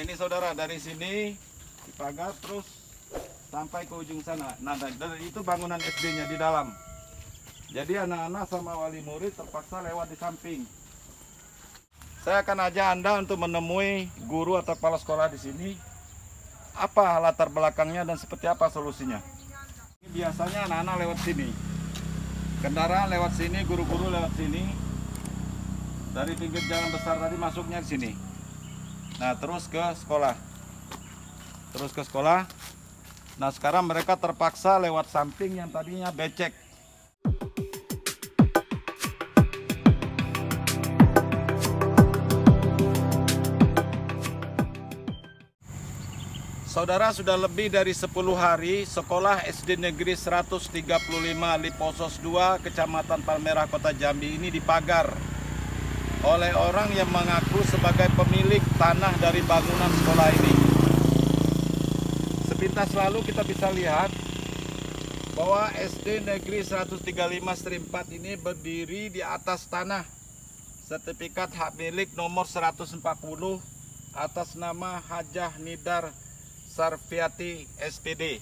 ini saudara, dari sini di pagar terus sampai ke ujung sana. Nah, dan itu bangunan SD-nya di dalam. Jadi anak-anak sama wali murid terpaksa lewat di samping. Saya akan ajak Anda untuk menemui guru atau kepala sekolah di sini. Apa latar belakangnya dan seperti apa solusinya? Biasanya anak-anak lewat sini. Kendaraan lewat sini, guru-guru lewat sini. Dari pinggir jalan besar tadi masuknya di sini. Nah, terus ke sekolah. Nah, sekarang mereka terpaksa lewat samping yang tadinya becek. Saudara, sudah lebih dari 10 hari sekolah SD Negeri 135 Liposos 2 Kecamatan Palmerah Kota Jambi ini dipagar oleh orang yang mengaku sebagai pemilik tanah dari bangunan sekolah ini. Sepintas lalu kita bisa lihat bahwa SD Negeri 135-4 ini berdiri di atas tanah sertifikat hak milik nomor 140 atas nama Hajah Nidar Sarfiati SPD.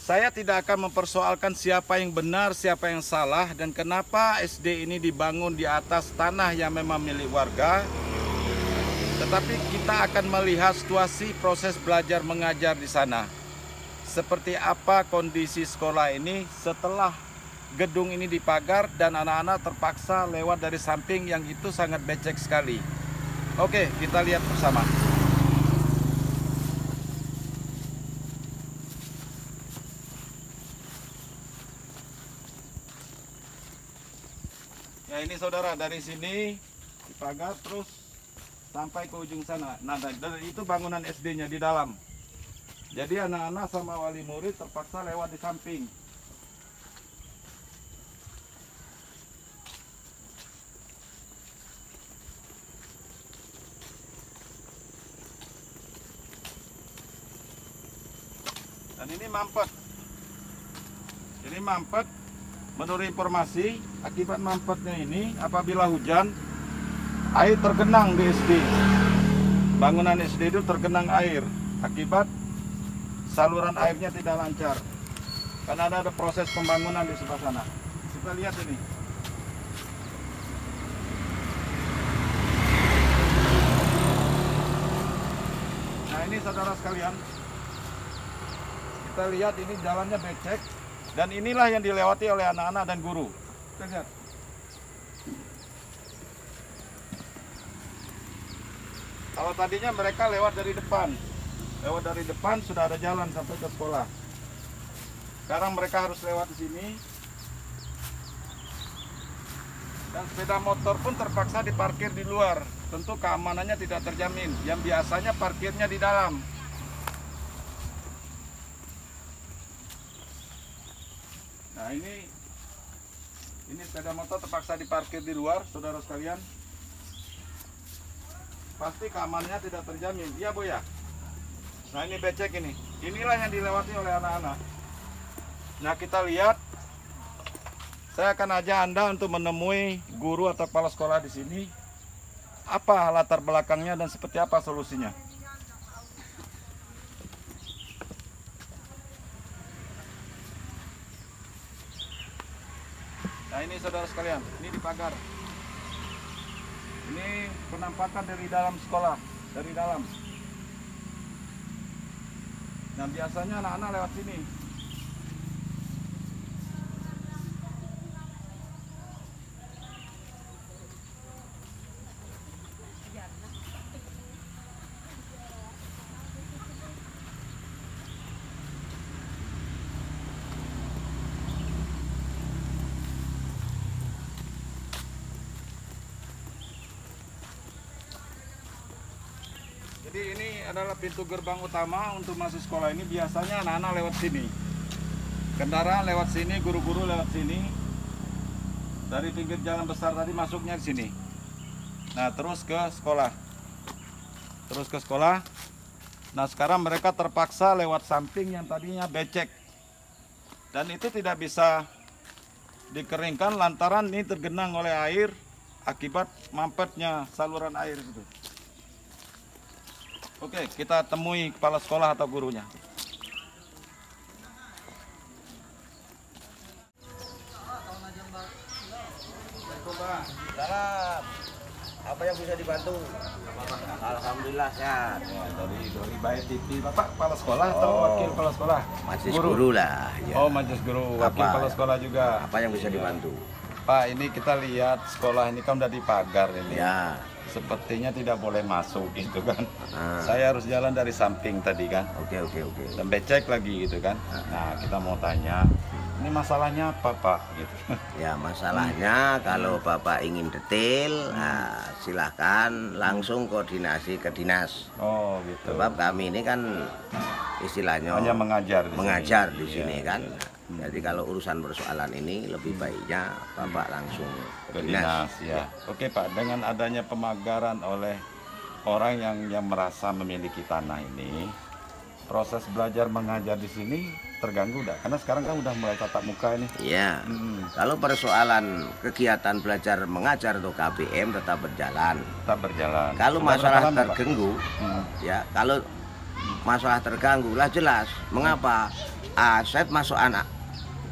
Saya tidak akan mempersoalkan siapa yang benar, siapa yang salah, dan kenapa SD ini dibangun di atas tanah yang memang milik warga. Tetapi kita akan melihat situasi proses belajar mengajar di sana. Seperti apa kondisi sekolah ini setelah gedung ini dipagar dan anak-anak terpaksa lewat dari samping yang itu sangat becek sekali. Oke, kita lihat bersama. Ya, ini saudara, dari sini dipagar terus sampai ke ujung sana. Nah, dan itu bangunan SD-nya di dalam. Jadi anak-anak sama wali murid terpaksa lewat di samping. Dan ini mampet. Ini mampet. Menurut informasi, akibat mampetnya ini, apabila hujan, air tergenang di SD. Bangunan SD itu tergenang air, akibat saluran airnya tidak lancar. Karena ada proses pembangunan di sebelah sana. Kita lihat ini. Nah, ini saudara sekalian, kita lihat ini jalannya becek. Dan inilah yang dilewati oleh anak-anak dan guru. Kita lihat. Kalau tadinya mereka lewat dari depan. Lewat dari depan sudah ada jalan sampai ke sekolah. Sekarang mereka harus lewat di sini. Dan sepeda motor pun terpaksa diparkir di luar. Tentu keamanannya tidak terjamin. Yang biasanya parkirnya di dalam. Nah, ini sepeda motor terpaksa diparkir di luar, saudara sekalian. Pasti keamanannya tidak terjamin. Iya, Bu ya. Nah, ini becek ini. Inilah yang dilewati oleh anak-anak. Nah, kita lihat. Saya akan ajak Anda untuk menemui guru atau kepala sekolah di sini. Apa latar belakangnya dan seperti apa solusinya? Nah, ini saudara sekalian, ini dipagar. Ini penampakan dari dalam sekolah, dari dalam. Nah, biasanya anak-anak lewat sini. Jadi ini adalah pintu gerbang utama untuk masuk sekolah ini. Biasanya anak-anak lewat sini. Kendaraan lewat sini, guru-guru lewat sini. Dari pinggir jalan besar tadi masuknya di sini. Nah, terus ke sekolah. Nah, sekarang mereka terpaksa lewat samping yang tadinya becek. Dan itu tidak bisa dikeringkan lantaran ini tergenang oleh air akibat mampetnya saluran air itu. Oke, kita temui kepala sekolah atau gurunya. Salam. Apa yang bisa dibantu? Alhamdulillah sehat. Ya, dari Baik TV, Bapak kepala sekolah atau wakil kepala sekolah? Majelis guru lah. Ya. Oh, majelis guru, wakil kepala sekolah juga. Apa yang bisa dibantu? Pak, ini kita lihat sekolah ini kan udah dipagar ini. Ya. Sepertinya tidak boleh masuk gitu kan. Saya harus jalan dari samping tadi kan. Oke. Dan becek lagi gitu kan. Nah, kita mau tanya, ini masalahnya apa Pak? Gitu. Ya, masalahnya kalau Bapak ingin detail, silahkan langsung koordinasi ke dinas. Oh, gitu. Sebab kami ini kan istilahnya Hanya mengajar di sini Iya, kan. iya. Jadi kalau urusan persoalan ini lebih baiknya Bapak langsung Ke ke dinas dinas. ya. Oke Pak, dengan adanya pemagaran oleh orang yang merasa memiliki tanah ini, proses belajar mengajar di sini terganggu enggak? Karena sekarang kan udah mulai tatap muka ini. Iya. Kalau persoalan kegiatan belajar mengajar atau KBM tetap berjalan. Tetap berjalan. Kalau Sudah masalah berapa lama, Pak? terganggu, ya kalau masalah terganggu lah jelas. Mengapa? Aset masuk anak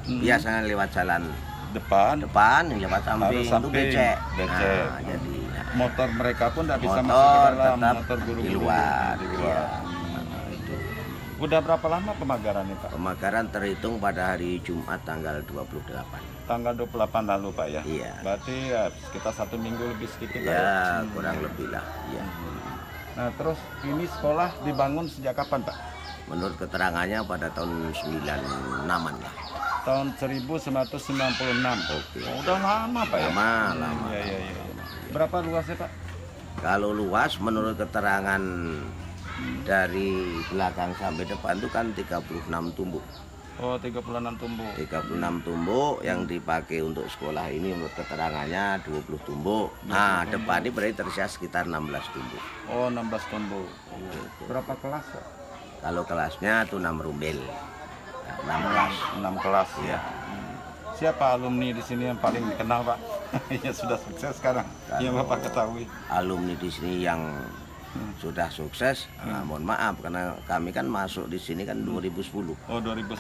biasanya lewat jalan Depan, depan, lewat samping, itu becek. becek. Nah, jadi motor mereka pun tidak bisa masuk ke motor dalam, tetap motor guru-guru di luar. di Iya. luar. Itu. Udah berapa lama pemagaran ini Pak? Pemagaran terhitung pada hari Jumat tanggal 28. Tanggal 28 lalu Pak ya? Iya. Berarti ya sekitar 1 minggu lebih sedikit lah Ya, kurang lebih lah. Ya. Nah terus ini sekolah dibangun sejak kapan Pak? Menurut keterangannya pada tahun 96-an lah. Tahun 1996. Oke. Oh, udah lama Pak ya? Lama. Iya. Berapa luasnya Pak? Kalau luas menurut keterangan dari belakang sampai depan itu kan 36 tumbuk. Oh 36 tumbuk. 36 tumbuk yang dipakai untuk sekolah ini menurut keterangannya 20 tumbuk. Nah, depan ini berarti tersisa sekitar 16 tumbuk. Oh 16 tumbuk. Berapa kelas Pak? Kalau kelasnya itu 6 rumbel. Nah, 6 kelas. 6 kelas ya. Siapa alumni di sini yang paling dikenal Pak? Ya sudah sukses sekarang. Yang Bapak ketahui. Alumni di sini yang sudah sukses, mohon maaf karena kami kan masuk di sini kan 2010. Oh 2010.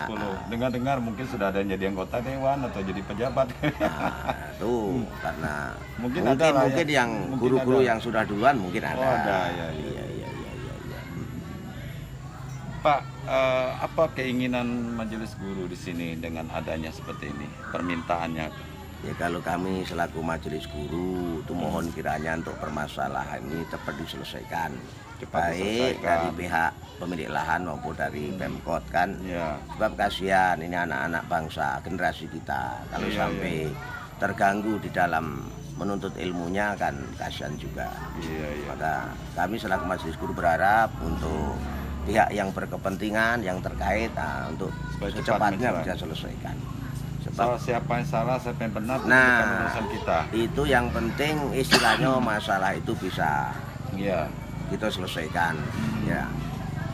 Dengar-dengar mungkin sudah ada yang jadi anggota dewan atau jadi pejabat. Nah, itu karena Mungkin mungkin, ada lah ya. yang Mungkin guru-guru ada. yang sudah duluan mungkin ada. Oh ada ya. Iya. Pak, apa keinginan majelis guru di sini dengan adanya seperti ini? Permintaannya? Ya kalau kami selaku majelis guru itu mohon kiranya untuk permasalahan ini cepat diselesaikan. Cepat Baik diselesaikan. dari pihak pemilik lahan maupun dari Pemkot kan. Ya. Sebab kasihan ini anak-anak bangsa generasi kita kalau Iya, sampai terganggu di dalam menuntut ilmunya kan kasihan juga. Iya. Maka kami selaku majelis guru berharap untuk pihak yang berkepentingan yang terkait untuk Supaya cepat secepatnya menjelang. bisa selesaikan. Soal siapa yang salah, siapa yang benar, itu bukan Nah, urusan kita. itu yang penting istilahnya masalah itu bisa Iya. kita selesaikan. Ya,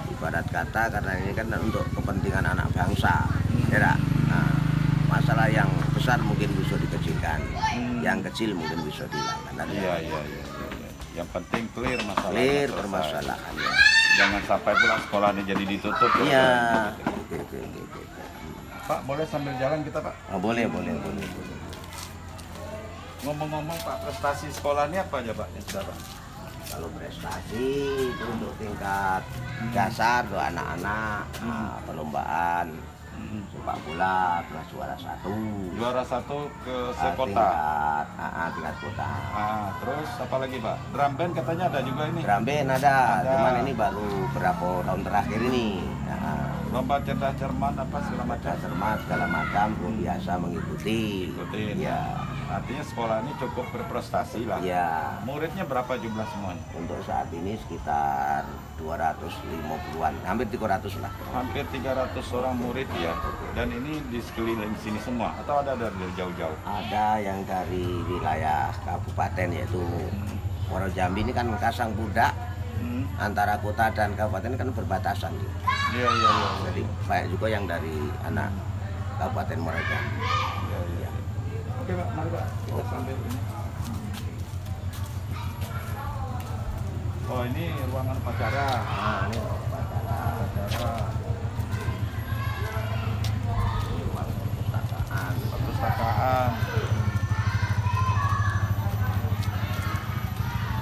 ibarat kata karena ini kan untuk kepentingan anak bangsa. Ya, tak? Nah, masalah yang besar mungkin bisa dikecilkan, yang kecil mungkin bisa dihilangkan. Iya. Yang penting clear masalahnya. Clear selesai. permasalahannya. Jangan sampai pula sekolah ini jadi ditutup. Iya. Gitu. Oke. Pak, boleh sambil jalan kita Pak? Oh, boleh. Ngomong-ngomong Pak, prestasi sekolah ini apa aja Pak? Yang sudah Pak? Kalau prestasi itu untuk tingkat dasar tuh anak-anak perlombaan sepak bola kelas juara 1. Juara 1 ke sekota. Tingkat kota. Terus apa lagi Pak? Drum band katanya ada juga ini. Drum band ada, Ada. cuman ini baru berapa tahun terakhir ini. Lomba cerdas cermat apa segala macam. Cermat segala macam pun biasa mengikuti. Ikutin. Ya, Artinya sekolah ini cukup berprestasi lah. ya. Muridnya berapa jumlah semuanya? Untuk saat ini sekitar 250-an, hampir 300 lah. Hampir 300 orang murid ya. Dan ini di sekeliling sini semua atau ada dari jauh-jauh? Ada yang dari wilayah kabupaten yaitu Muaro Jambi ini kan Kasang Budak, antara kota dan kabupaten kan berbatasan. Iya. Jadi banyak juga yang dari anak Kabupaten Muaro Jambi. Iya. Oke Pak, mari Pak. Kita sambil ini. Oh, ini ruangan upacara. Nah, ini upacara. Ini ruang perpustakaan. Perpustakaan.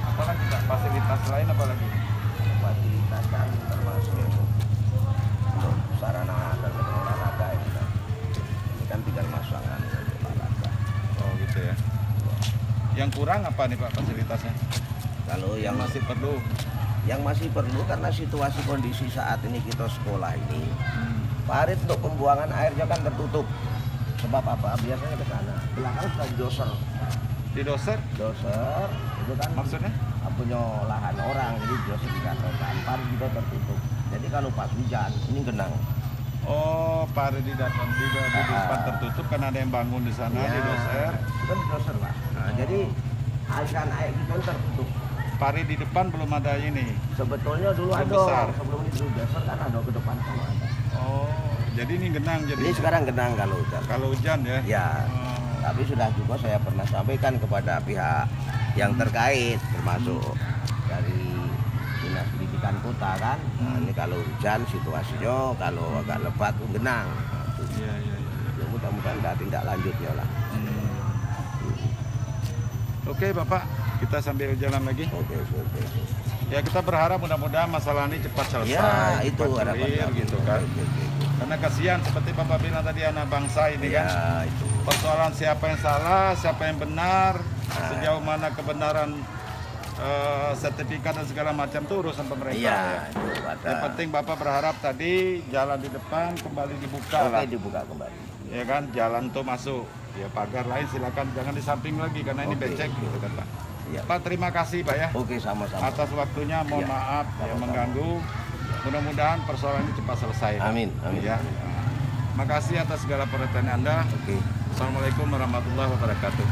Apalagi Pak, fasilitas lain apa lagi? Fasilitas kan termasuk untuk sarana dan olahraga ini kan. Ini kan tinggal masukkan untuk olahraga. Oh gitu ya. Yang kurang apa nih Pak fasilitasnya? Kalau Yang masih perlu karena situasi kondisi saat ini kita sekolah ini, parit untuk pembuangan airnya kan tertutup. Sebab apa? Biasanya ke sana. Belakang sudah doser. di doser Doser itu kan maksudnya? punya lahan orang, jadi doser dikatakan parit juga tertutup. Jadi kalau pas hujan ini genang. Oh, pare di depan tertutup karena ada yang bangun di sana di doser. Itu kan di doser Pak. Nah, jadi aliran air itu tertutup. Pare di depan belum ada ini. Sebetulnya dulu Belum ada, besar. sebelum itu doser kan ada ke depan sama ada. Oh, jadi ini genang jadi. Ini sekarang genang kalau hujan. Kalau hujan ya. Ya, Oh. tapi sudah juga saya pernah sampaikan kepada pihak yang terkait, termasuk dari Dinas Pendidikan Kota kan. Nah, ini kalau hujan situasinya, kalau agak lebat tuh genang. Nah, itu. Iya, iya, iya. Ya, mudah-mudahan ada tindak lanjutnya lah. Oke Bapak, kita sambil jalan lagi. Oke. Ya kita berharap mudah-mudahan masalah ini cepat selesai. Ya, itu cepat harapan clear, kami. gitu kan. Oke. Karena kasihan seperti Bapak bilang tadi anak bangsa ini kan. Ya, itu. Persoalan siapa yang salah, siapa yang benar, sejauh mana kebenaran sertifikat dan segala macam itu urusan pemerintah. Iya, Ya. itu ada. Yang penting Bapak berharap tadi jalan di depan kembali dibuka lah. Oke, dibuka kembali. Ya kan, jalan tuh masuk. Ya pagar lain silakan jangan di samping lagi karena ini Oke. becek gitu kan Pak. Iya. Pak terima kasih Pak ya. Oke, sama-sama. Atas waktunya mohon Iya. maaf yang Sama-sama. mengganggu. Mudah-mudahan persoalan ini cepat selesai. Pak. Amin. Ya. Makasih atas segala perhatian Anda. Oke. Assalamualaikum warahmatullahi wabarakatuh.